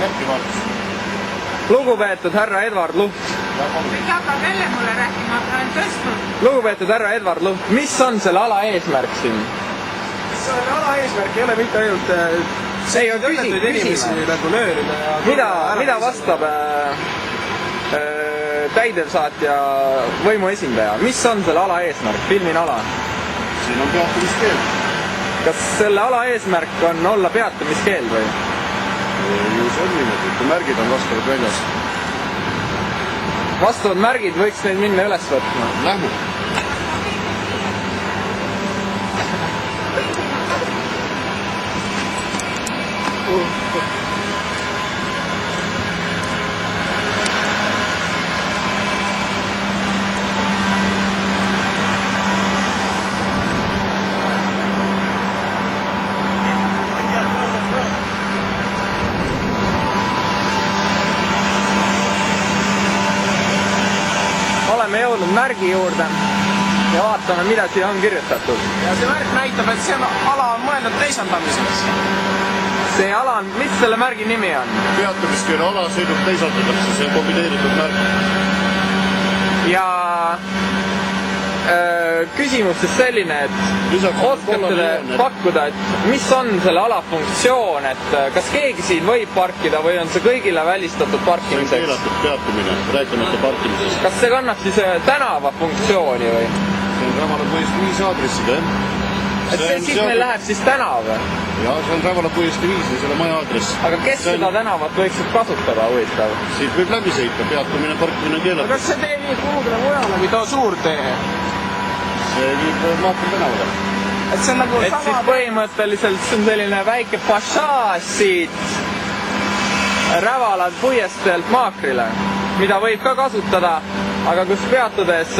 märki vaadates. Lugupeetud härra Edvard Luht. Ei hakka jälle mulle rääkima, ma olen tõstnud. Lugupeetud härra Edvard Luht, mis on selle ala eesmärk siin? Selle ala eesmärk ei ole mitte ainult õnnetuid inimesi nagu nöörida ja... Mida vastab täidevsaatja võimu esindaja? Mis on selle ala eesmärk, filmin ala? Siin on peatumiskeeld. Kas selle ala eesmärk on olla peatumiskeeld või? Ju see on niimoodi, kui märgid on vastavad väljas. Vastavad märgid võiks neid minna üles võtma. Lähmu. Oleme jõudnud märgi juurde ja vaatame, mida siia on kirjutatud. Ja see märk näitab, et see ala on mõeldud teisaldamiseks. See ala on, mis selle märgi nimi on? Peatumiskeele ala sõidub teisaldatakse, see on kombineeritud märk. Ja küsimus siis selline, et oskate te pakkuda, et mis on selle ala funktsioon, et kas keegi siin võib parkida või on see kõigile välistatud parkimiseks? See on keelatud peatumine, rääkimata parkimisest. Kas see kannab siis tänava funktsiooni või? See on Rävala puiestee 5 aadressiga, jah. Et see siis meil läheb siis tänav? Jaa, see on Rävala puiestee 5 või selle maja aadress. Aga kes seda tänavat võiksid kasutada huvitav? Siit võib läbi sõita, peatumine, parkimine keelatud. Kas see tee viib kuhugile mujale või too suur tee? See viib Maakri tänavale. Et see on nagu et sama... siis põhimõtteliselt see on selline väike pašaas siit Rävala puiesteelt Maakrile, mida võib ka kasutada, aga kus peatudes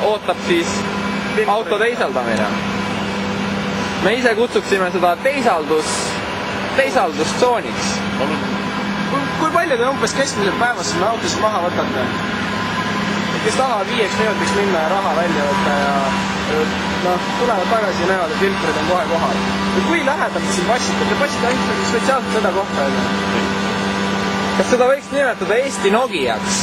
ootab siis auto teisaldamine. Me ise kutsuksime seda teisaldustsooniks. Kui palju te umbes keskmiselt päevas sinna autosse maha võtate? Kes tahavad 5 minutiks minna ja raha välja võtta ja tulevad tagasi ja näevad, et filtrid on kohe kohal. Kui lähedalt te siin passite? Te passite ainult spetsiaalselt seda kohta. Kas seda võiks nimetada Eesti Nokiaks?